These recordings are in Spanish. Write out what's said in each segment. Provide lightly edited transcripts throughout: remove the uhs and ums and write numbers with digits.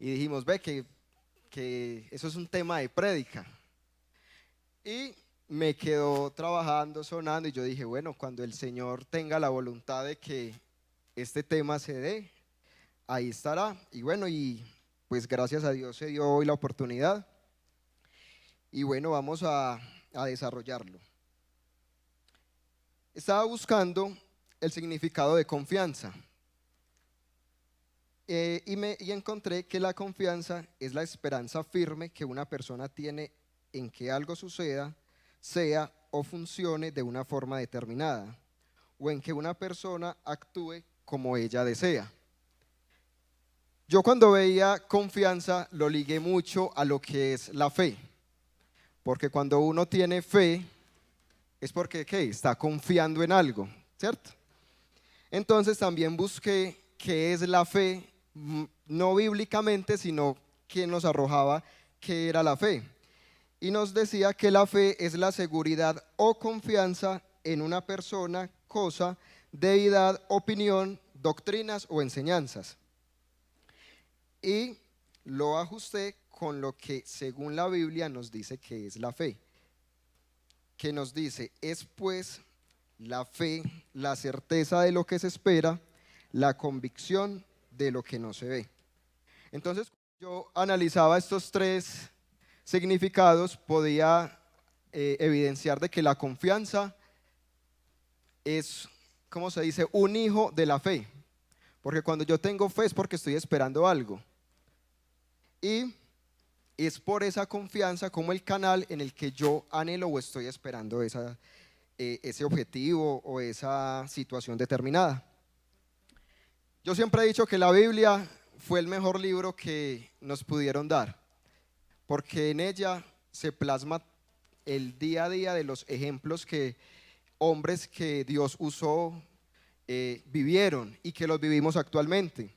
y dijimos, ve que eso es un tema de prédica. Y me quedó trabajando, sonando, y yo dije, bueno, cuando el Señor tenga la voluntad de que este tema se dé, ahí estará. Y bueno, y pues gracias a Dios se dio hoy la oportunidad. Y bueno, vamos a desarrollarlo. Estaba buscando el significado de confianza. Y encontré que la confianza es la esperanza firme que una persona tiene en que algo suceda, sea o funcione de una forma determinada, o en que una persona actúe como ella desea. Yo cuando veía confianza lo ligué mucho a lo que es la fe, porque cuando uno tiene fe es porque ¿qué? Está confiando en algo, ¿cierto? Entonces también busqué qué es la fe, no bíblicamente, sino que nos arrojaba qué era la fe. Y nos decía que la fe es la seguridad o confianza en una persona, cosa, deidad, opinión, doctrinas o enseñanzas. Y lo ajusté con lo que según la Biblia nos dice que es la fe, que nos dice, es pues la fe, la certeza de lo que se espera, la convicción de lo que no se ve. Entonces, yo analizaba estos tres significados, podía evidenciar de que la confianza es, ¿cómo se dice?, un hijo de la fe. Porque cuando yo tengo fe es porque estoy esperando algo. Y es por esa confianza como el canal en el que yo anhelo o estoy esperando ese objetivo o esa situación determinada. Yo siempre he dicho que la Biblia fue el mejor libro que nos pudieron dar, porque en ella se plasma el día a día de los ejemplos que hombres que Dios usó vivieron y que los vivimos actualmente.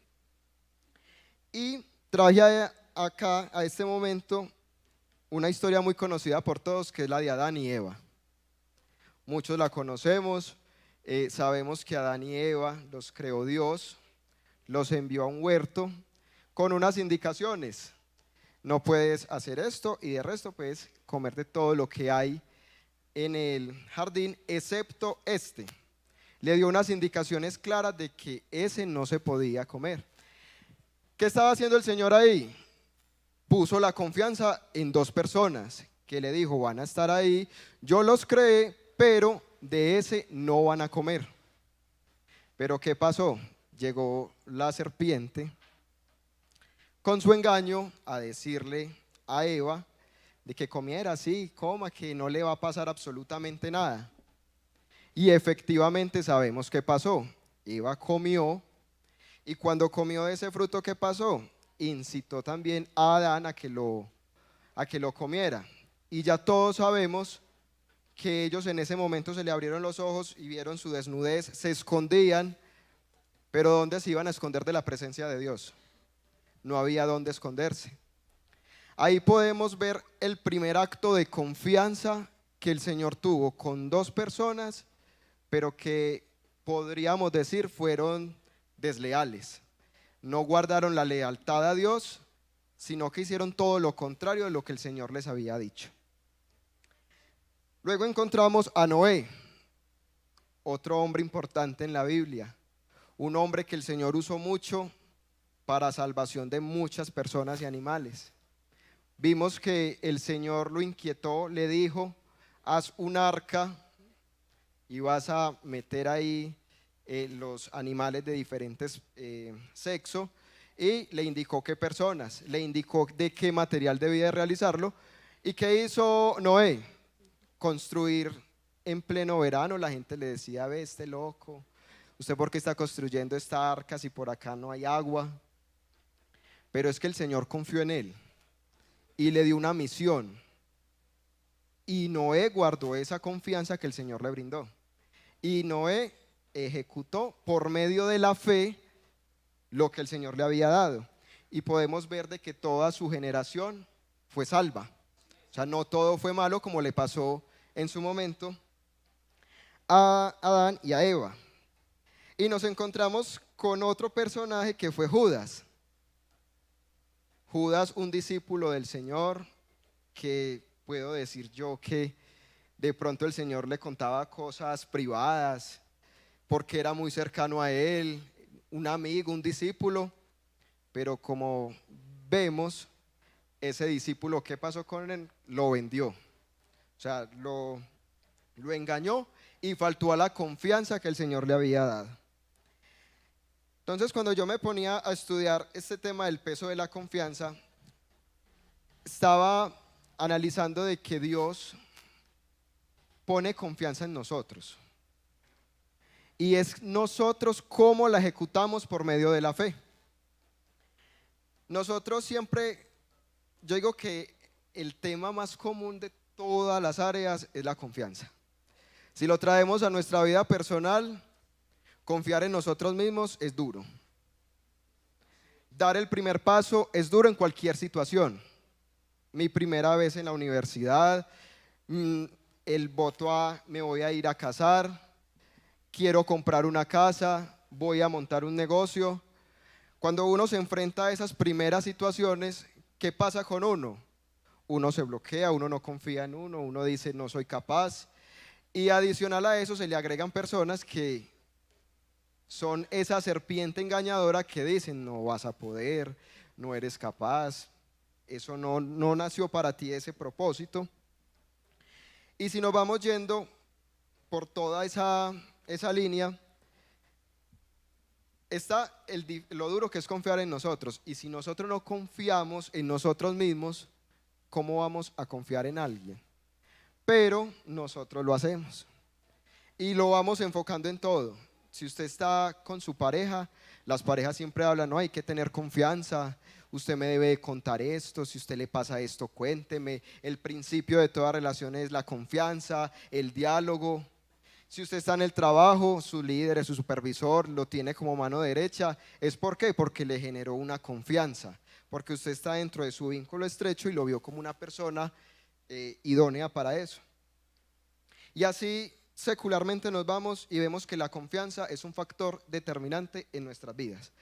Y traje acá, a este momento, una historia muy conocida por todos, que es la de Adán y Eva. Muchos la conocemos, sabemos que Adán y Eva los creó Dios, los envió a un huerto con unas indicaciones. No puedes hacer esto y de resto puedes comer de todo lo que hay en el jardín, excepto este. Le dio unas indicaciones claras de que ese no se podía comer. ¿Qué estaba haciendo el Señor ahí? Puso la confianza en dos personas que le dijo, van a estar ahí, yo los creé, pero de ese no van a comer. Pero ¿qué pasó? Llegó la serpiente con su engaño a decirle a Eva de que comiera, sí, coma, que no le va a pasar absolutamente nada. Y efectivamente sabemos qué pasó. Eva comió, y cuando comió de ese fruto, ¿qué pasó? Incitó también a Adán a que lo comiera. Y ya todos sabemos que ellos en ese momento se le abrieron los ojos y vieron su desnudez, se escondían, pero ¿dónde se iban a esconder de la presencia de Dios? No había dónde esconderse. Ahí podemos ver el primer acto de confianza que el Señor tuvo con dos personas, pero que podríamos decir fueron desleales. No guardaron la lealtad a Dios, sino que hicieron todo lo contrario de lo que el Señor les había dicho. Luego encontramos a Noé, otro hombre importante en la Biblia, un hombre que el Señor usó mucho para salvación de muchas personas y animales. Vimos que el Señor lo inquietó, le dijo, haz un arca y vas a meter ahí los animales de diferentes sexos, y le indicó qué personas, le indicó de qué material debía realizarlo. ¿Y qué hizo Noé? Construir en pleno verano. La gente le decía, ve este loco, ¿usted por qué está construyendo esta arca si por acá no hay agua? Pero es que el Señor confió en él y le dio una misión, y Noé guardó esa confianza que el Señor le brindó, y Noé ejecutó por medio de la fe lo que el Señor le había dado, y podemos ver de que toda su generación fue salva. O sea, no todo fue malo como le pasó en su momento a Adán y a Eva. Y nos encontramos con otro personaje que fue Judas. Judas, un discípulo del Señor, que puedo decir yo que de pronto el Señor le contaba cosas privadas, porque era muy cercano a él, un amigo, un discípulo, pero como vemos, ese discípulo, ¿qué pasó con él? Lo vendió, o sea, lo engañó y faltó a la confianza que el Señor le había dado. Entonces, cuando yo me ponía a estudiar este tema del peso de la confianza, estaba analizando de que Dios pone confianza en nosotros. Y es nosotros cómo la ejecutamos por medio de la fe. Nosotros siempre, yo digo que el tema más común de todas las áreas es la confianza. Si lo traemos a nuestra vida personal, confiar en nosotros mismos es duro. Dar el primer paso es duro en cualquier situación. Mi primera vez en la universidad, el voto a me voy a ir a casar, quiero comprar una casa, voy a montar un negocio. Cuando uno se enfrenta a esas primeras situaciones, ¿qué pasa con uno? Uno se bloquea, uno no confía en uno dice no soy capaz. Y adicional a eso se le agregan personas que son esa serpiente engañadora que dicen no vas a poder, no eres capaz, eso no nació para ti ese propósito. Y si nos vamos yendo por toda esa línea, está lo duro que es confiar en nosotros. Y si nosotros no confiamos en nosotros mismos, ¿cómo vamos a confiar en alguien? Pero nosotros lo hacemos y lo vamos enfocando en todo. Si usted está con su pareja, las parejas siempre hablan, no, hay que tener confianza, usted me debe contar esto, si usted le pasa esto, cuénteme. El principio de toda relación es la confianza, el diálogo. Si usted está en el trabajo, su líder, su supervisor lo tiene como mano derecha, ¿es por qué? Porque le generó una confianza, porque usted está dentro de su vínculo estrecho y lo vio como una persona idónea para eso. Y así secularmente nos vamos y vemos que la confianza es un factor determinante en nuestras vidas,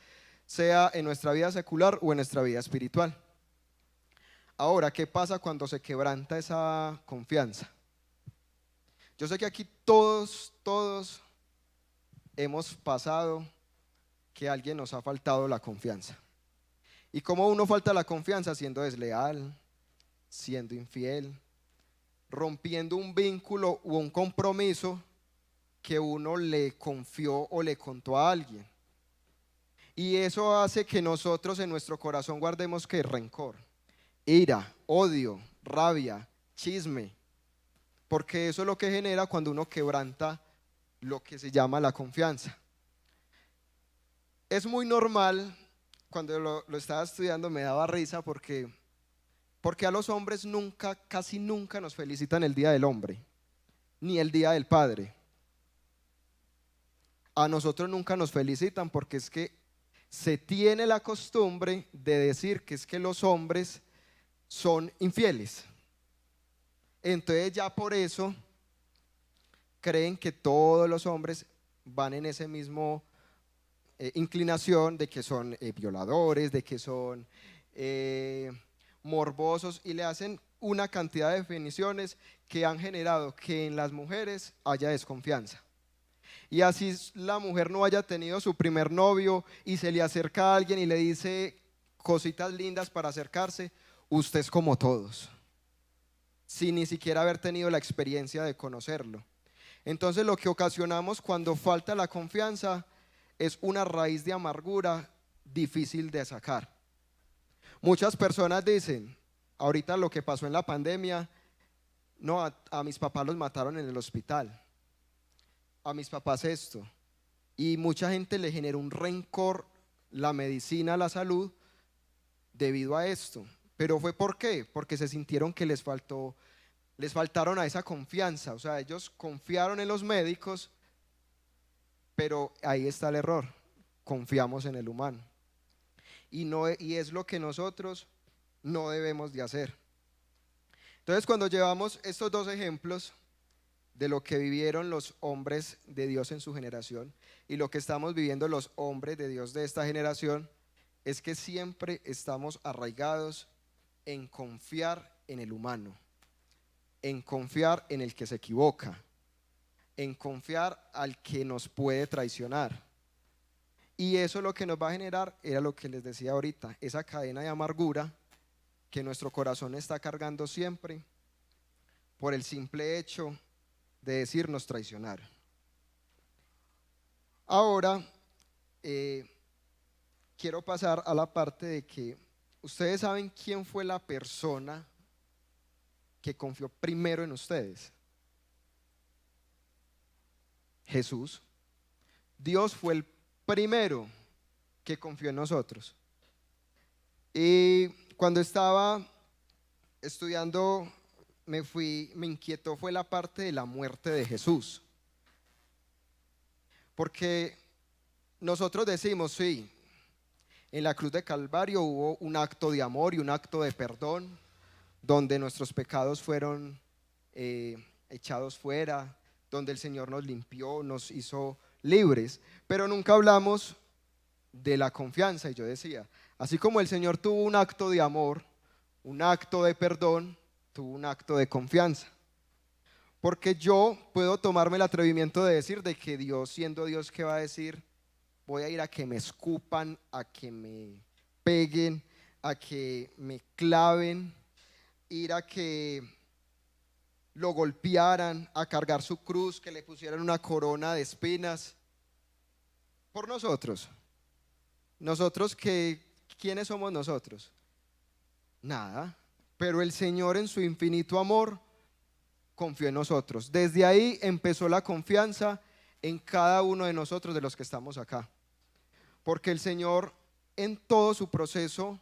sea en nuestra vida secular o en nuestra vida espiritual. Ahora, ¿qué pasa cuando se quebranta esa confianza? Yo sé que aquí todos hemos pasado que a alguien nos ha faltado la confianza. ¿Y cómo uno falta la confianza? Siendo desleal, siendo infiel, rompiendo un vínculo o un compromiso que uno le confió o le contó a alguien. Y eso hace que nosotros en nuestro corazón guardemos que rencor, ira, odio, rabia, chisme, porque eso es lo que genera cuando uno quebranta lo que se llama la confianza. Es muy normal, cuando lo estaba estudiando me daba risa porque a los hombres nunca, casi nunca nos felicitan el Día del Hombre, ni el Día del Padre. A nosotros nunca nos felicitan porque es que se tiene la costumbre de decir que es que los hombres son infieles. Entonces ya por eso creen que todos los hombres van en ese mismo inclinación de que son violadores, de que son morbosos, y le hacen una cantidad de definiciones que han generado que en las mujeres haya desconfianza. Y así la mujer no haya tenido su primer novio y se le acerca a alguien y le dice cositas lindas para acercarse, usted es como todos, sin ni siquiera haber tenido la experiencia de conocerlo. Entonces lo que ocasionamos cuando falta la confianza es una raíz de amargura difícil de sacar. Muchas personas dicen, ahorita lo que pasó en la pandemia, no, a mis papás los mataron en el hospital, a mis papás esto, y mucha gente le genera un rencor la medicina, la salud, debido a esto. Pero fue ¿por qué? Porque se sintieron que les faltaron a esa confianza. O sea, ellos confiaron en los médicos, pero ahí está el error, confiamos en el humano. Y es lo que nosotros no debemos de hacer. Entonces, cuando llevamos estos dos ejemplos de lo que vivieron los hombres de Dios en su generación y lo que estamos viviendo los hombres de Dios de esta generación, es que siempre estamos arraigados en confiar en el humano, en confiar en el que se equivoca, en confiar al que nos puede traicionar. Y eso lo que nos va a generar era lo que les decía ahorita, esa cadena de amargura que nuestro corazón está cargando siempre por el simple hecho de decirnos traicionar. Ahora, quiero pasar a la parte de que ustedes saben quién fue la persona que confió primero en ustedes. Jesús. Dios fue el primero que confió en nosotros. Y cuando estaba estudiando, me inquietó fue la parte de la muerte de Jesús. Porque nosotros decimos, sí, en la cruz de Calvario hubo un acto de amor y un acto de perdón, donde nuestros pecados fueron echados fuera, donde el Señor nos limpió, nos hizo libres, pero nunca hablamos de la confianza. Y yo decía, así como el Señor tuvo un acto de amor, un acto de perdón, tuvo un acto de confianza. Porque yo puedo tomarme el atrevimiento de decir de que Dios, siendo Dios, ¿qué va a decir? Voy a ir a que me escupan, a que me peguen, a que me claven, ir a que lo golpearan, a cargar su cruz, que le pusieran una corona de espinas por nosotros. Nosotros que, ¿quiénes somos nosotros? Nada, pero el Señor en su infinito amor confió en nosotros. Desde ahí empezó la confianza en cada uno de nosotros, de los que estamos acá. Porque el Señor en todo su proceso,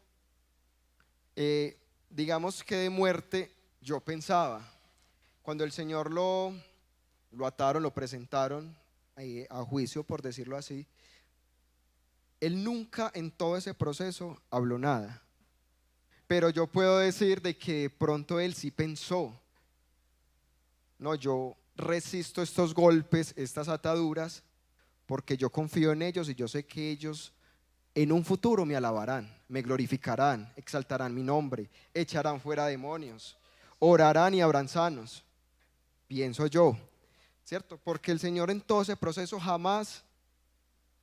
digamos que de muerte, yo pensaba, cuando el Señor lo ataron, lo presentaron a juicio, por decirlo así, Él nunca en todo ese proceso habló nada. Pero yo puedo decir de que pronto Él sí pensó, no, yo resisto estos golpes, estas ataduras, porque yo confío en ellos y yo sé que ellos en un futuro me alabarán, me glorificarán, exaltarán mi nombre, echarán fuera demonios, orarán y habrán sanos. Pienso yo, ¿cierto? Porque el Señor en todo ese proceso jamás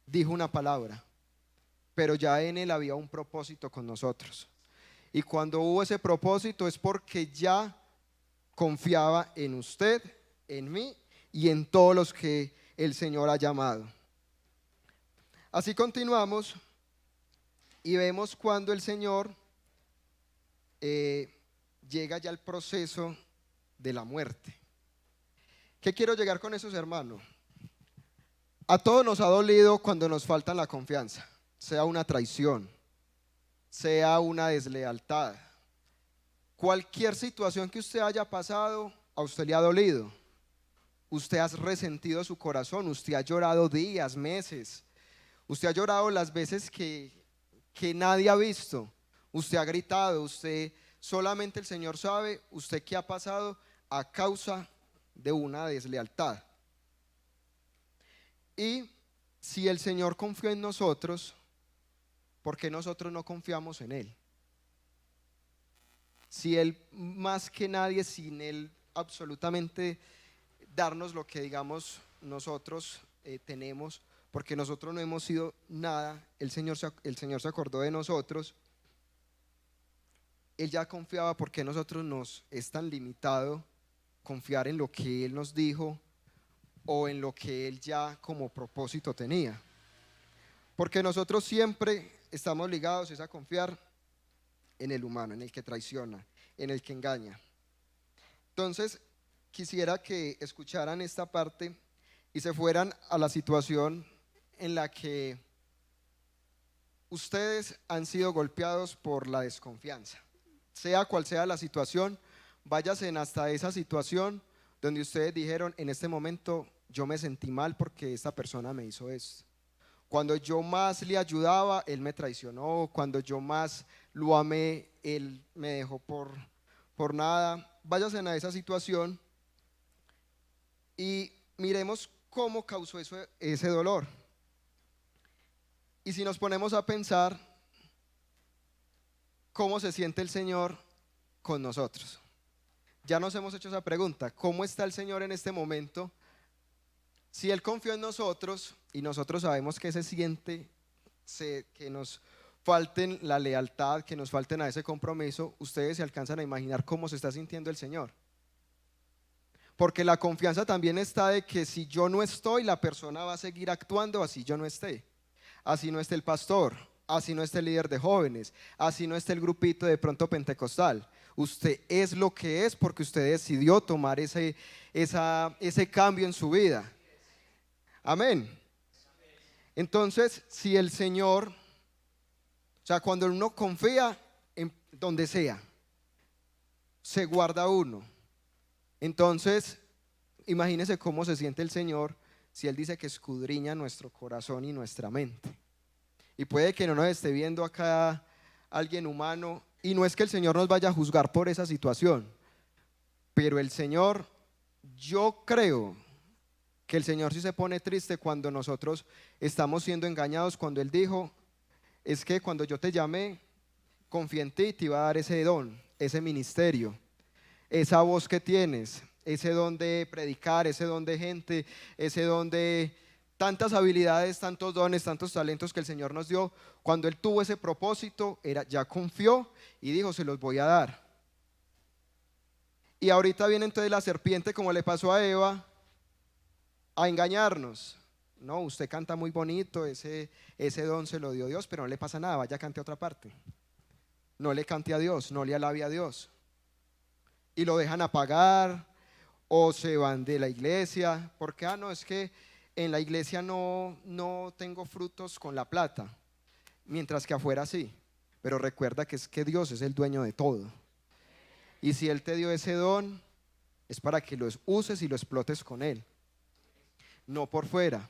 dijo una palabra, pero ya en Él había un propósito con nosotros. Y cuando hubo ese propósito es porque ya confiaba en usted, en mí y en todos los que el Señor ha llamado. Así continuamos y vemos cuando el Señor llega ya al proceso de la muerte. ¿Qué quiero llegar con esos hermanos? A todos nos ha dolido cuando nos falta la confianza, sea una traición, sea una deslealtad. Cualquier situación que usted haya pasado, a usted le ha dolido. Usted ha resentido su corazón, usted ha llorado días, meses. Usted ha llorado las veces que nadie ha visto. Usted ha gritado, usted, solamente el Señor sabe, usted qué ha pasado a causa de una deslealtad. Y si el Señor confió en nosotros, ¿por qué nosotros no confiamos en Él? Si Él más que nadie, sin Él absolutamente darnos lo que digamos nosotros tenemos, porque nosotros no hemos sido nada, el Señor se acordó de nosotros. Él ya confiaba, porque nosotros nos es tan limitado confiar en lo que Él nos dijo o en lo que Él ya como propósito tenía. Porque nosotros siempre estamos ligados a confiar en el humano, en el que traiciona, en el que engaña. Entonces, quisiera que escucharan esta parte y se fueran a la situación en la que ustedes han sido golpeados por la desconfianza. Sea cual sea la situación, váyanse hasta esa situación donde ustedes dijeron, en este momento yo me sentí mal porque esta persona me hizo esto. Cuando yo más le ayudaba, él me traicionó. Cuando yo más lo amé, él me dejó por nada. Váyanse a esa situación y miremos cómo causó ese dolor. Y si nos ponemos a pensar, ¿cómo se siente el Señor con nosotros? Ya nos hemos hecho esa pregunta. ¿Cómo está el Señor en este momento? Si Él confió en nosotros y nosotros sabemos que se siente, que nos falten la lealtad, que nos falten a ese compromiso, ustedes se alcanzan a imaginar cómo se está sintiendo el Señor. Porque la confianza también está de que si yo no estoy, la persona va a seguir actuando así yo no esté. Así no esté el pastor, así no esté el líder de jóvenes, así no esté el grupito de pronto pentecostal. Usted es lo que es porque usted decidió tomar ese cambio en su vida. Amén. Entonces, si el Señor, o sea, cuando uno confía en donde sea, se guarda uno. Entonces, imagínese cómo se siente el Señor si Él dice que escudriña nuestro corazón y nuestra mente. Y puede que no nos esté viendo acá alguien humano, y no es que el Señor nos vaya a juzgar por esa situación, pero el Señor, yo creo que el Señor sí se pone triste cuando nosotros estamos siendo engañados, cuando Él dijo, es que cuando yo te llamé, confié en ti y te iba a dar ese don, ese ministerio, esa voz que tienes, ese don de predicar, ese don de gente, ese don de tantas habilidades, tantos dones, tantos talentos que el Señor nos dio. Cuando Él tuvo ese propósito, ya confió y dijo, se los voy a dar. Y ahorita viene entonces la serpiente, como le pasó a Eva, a engañarnos. No, usted canta muy bonito, ese don se lo dio Dios, pero no le pasa nada, vaya cante a otra parte. No le cante a Dios, no le alabe a Dios. Y lo dejan apagar o se van de la iglesia, porque no, es que en la iglesia no tengo frutos con la plata, mientras que afuera sí. Pero recuerda que es que Dios es el dueño de todo. Y si Él te dio ese don, es para que lo uses y lo explotes con Él, no por fuera.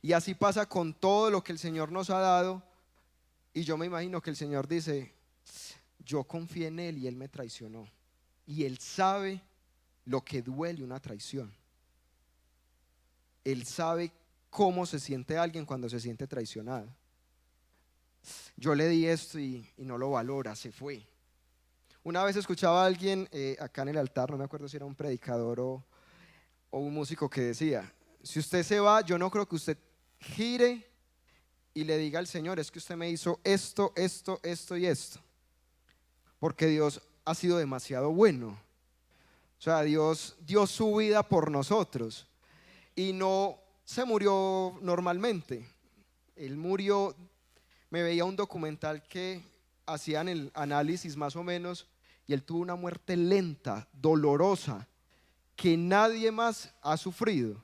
Y así pasa con todo lo que el Señor nos ha dado. Y yo me imagino que el Señor dice, yo confié en Él y Él me traicionó. Y Él sabe lo que duele una traición. Él sabe cómo se siente alguien cuando se siente traicionado. Yo le di esto y no lo valora, se fue. Una vez escuchaba a alguien acá en el altar, no me acuerdo si era un predicador o un músico, que decía, si usted se va, yo no creo que usted gire y le diga al Señor, es que usted me hizo esto, esto, esto y esto. Porque Dios ha sido demasiado bueno. O sea, Dios dio su vida por nosotros y no se murió normalmente. Él murió, me veía un documental que hacían el análisis más o menos, y él tuvo una muerte lenta, dolorosa, que nadie más ha sufrido.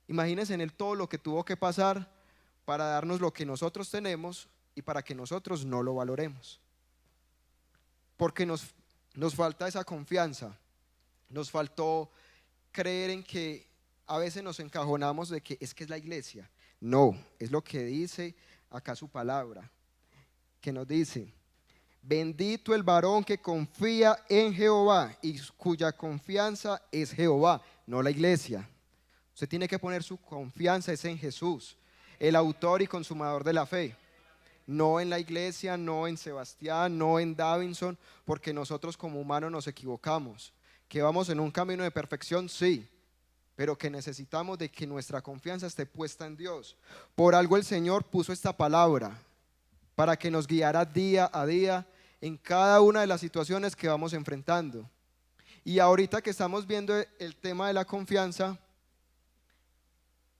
Imagínense en él todo lo que tuvo que pasar para darnos lo que nosotros tenemos y para que nosotros no lo valoremos. Porque nos falta esa confianza, nos faltó creer en que a veces nos encajonamos de que es la iglesia. No, es lo que dice acá su palabra, que nos dice, bendito el varón que confía en Jehová y cuya confianza es Jehová, no la iglesia. Usted tiene que poner su confianza es en Jesús, el autor y consumador de la fe. No en la iglesia, no en Sebastián, no en Davinson, porque nosotros como humanos nos equivocamos. Que vamos en un camino de perfección, sí, pero que necesitamos de que nuestra confianza esté puesta en Dios. Por algo el Señor puso esta palabra, para que nos guiara día a día en cada una de las situaciones que vamos enfrentando. Y ahorita que estamos viendo el tema de la confianza,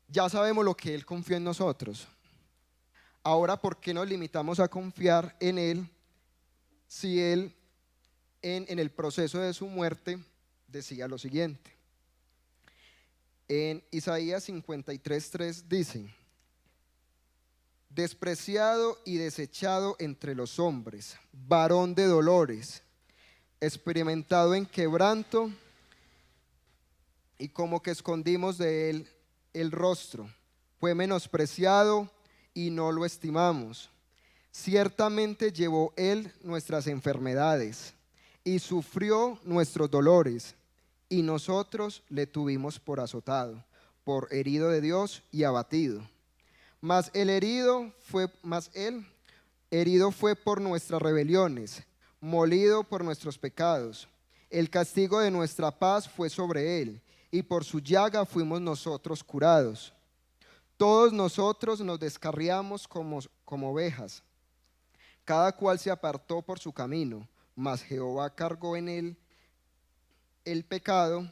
ya sabemos lo que Él confió en nosotros. Ahora, ¿por qué nos limitamos a confiar en Él si Él en el proceso de su muerte decía lo siguiente? En Isaías 53:3 dice, despreciado y desechado entre los hombres, varón de dolores, experimentado en quebranto, y como que escondimos de él el rostro. Fue menospreciado y no lo estimamos. Ciertamente llevó él nuestras enfermedades y sufrió nuestros dolores, y nosotros le tuvimos por azotado, por herido de Dios y abatido. Mas él Herido fue por nuestras rebeliones, molido por nuestros pecados. El castigo de nuestra paz fue sobre él, y por su llaga fuimos nosotros curados. Todos nosotros nos descarriamos como ovejas, cada cual se apartó por su camino, mas Jehová cargó en él el pecado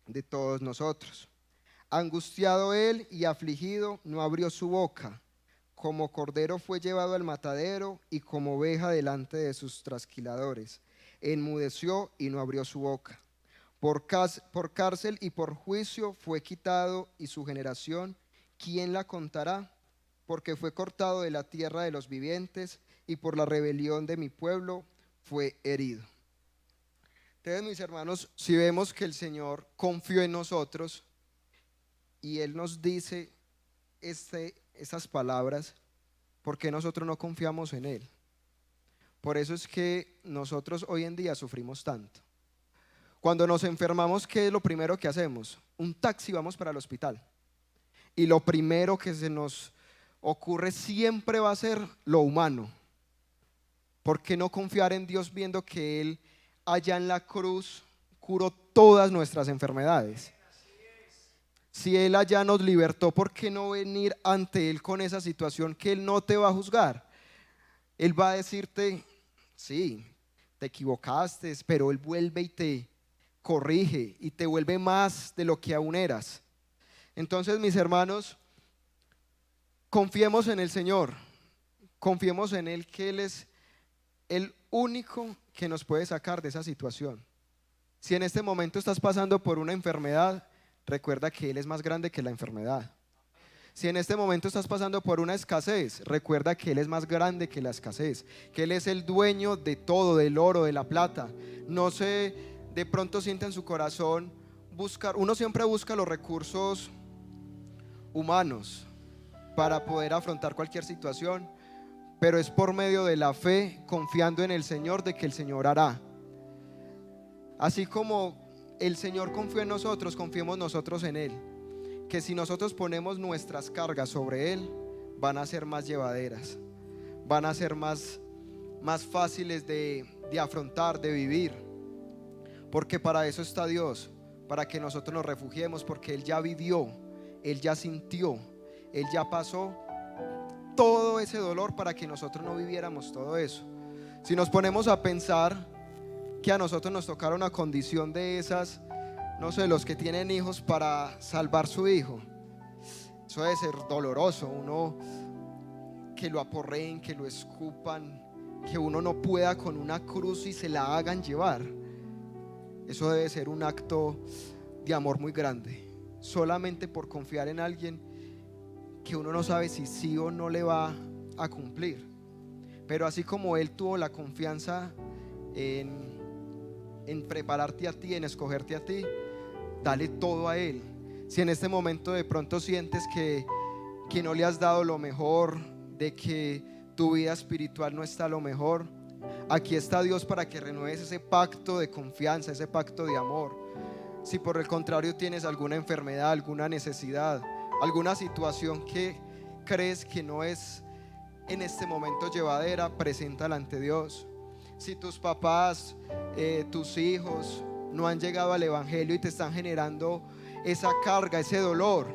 de todos nosotros. Angustiado él y afligido, no abrió su boca. Como cordero fue llevado al matadero, y como oveja delante de sus trasquiladores. Enmudeció y no abrió su boca. Por cárcel y por juicio fue quitado, y su generación, ¿quién la contará? Porque fue cortado de la tierra de los vivientes, y por la rebelión de mi pueblo fue herido. Entonces, mis hermanos, si vemos que el Señor confió en nosotros y Él nos dice esas palabras, ¿por qué nosotros no confiamos en Él? Por eso es que nosotros hoy en día sufrimos tanto. Cuando nos enfermamos, ¿qué es lo primero que hacemos? Un taxi, vamos para el hospital. Y lo primero que se nos ocurre siempre va a ser lo humano. ¿Por qué no confiar en Dios viendo que Él allá en la cruz curó todas nuestras enfermedades? Si Él allá nos libertó, ¿por qué no venir ante Él con esa situación que Él no te va a juzgar? Él va a decirte, sí, te equivocaste, pero Él vuelve y te corrige y te vuelve más de lo que aún eras. Entonces, mis hermanos, confiemos en el Señor, confiemos en Él, que Él es el único que nos puede sacar de esa situación. Si en este momento estás pasando por una enfermedad, recuerda que Él es más grande que la enfermedad. Si en este momento estás pasando por una escasez, recuerda que Él es más grande que la escasez, que Él es el dueño de todo, del oro, de la plata. No se de pronto sienta en su corazón buscar, uno siempre busca los recursos humanos para poder afrontar cualquier situación, pero es por medio de la fe, confiando en el Señor, de que el Señor hará. Así como el Señor confió en nosotros, confiemos nosotros en Él. Que si nosotros ponemos nuestras cargas sobre Él, van a ser más llevaderas, van a ser más fáciles de afrontar, de vivir. Porque para eso está Dios, para que nosotros nos refugiemos, porque Él ya vivió, Él ya sintió, Él ya pasó todo ese dolor para que nosotros no viviéramos todo eso. Si nos ponemos a pensar que a nosotros nos tocara una condición de esas, no sé, los que tienen hijos para salvar su hijo, eso debe ser doloroso. Uno que lo aporreen, que lo escupan, que uno no pueda con una cruz y se la hagan llevar. Eso debe ser un acto de amor muy grande, solamente por confiar en alguien que uno no sabe si sí o no le va a cumplir. Pero así como Él tuvo la confianza en prepararte a ti, en escogerte a ti, dale todo a Él. Si en este momento de pronto sientes que no le has dado lo mejor, de que tu vida espiritual no está lo mejor, aquí está Dios para que renueves ese pacto de confianza, ese pacto de amor. Si por el contrario tienes alguna enfermedad, alguna necesidad, alguna situación que crees que no es en este momento llevadera, preséntala ante Dios. Si tus papás, tus hijos no han llegado al evangelio y te están generando esa carga, ese dolor,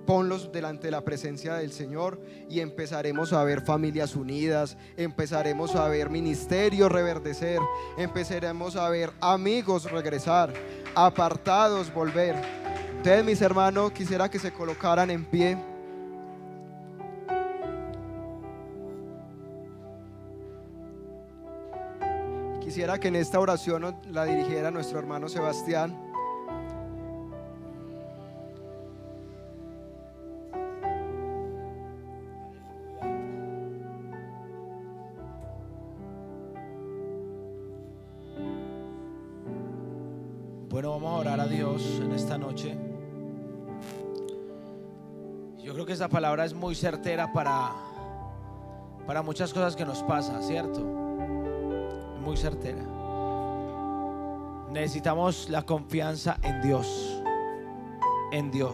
ponlos delante de la presencia del Señor y empezaremos a ver familias unidas, empezaremos a ver ministerios reverdecer, empezaremos a ver amigos regresar, apartados volver. Ustedes, mis hermanos, quisiera que se colocaran en pie. Quisiera que en esta oración la dirigiera nuestro hermano Sebastián. Bueno, vamos a orar a Dios en esta noche. Yo creo que esta palabra es muy certera para muchas cosas que nos pasan, ¿cierto? Muy certera. Necesitamos la confianza en Dios, en Dios.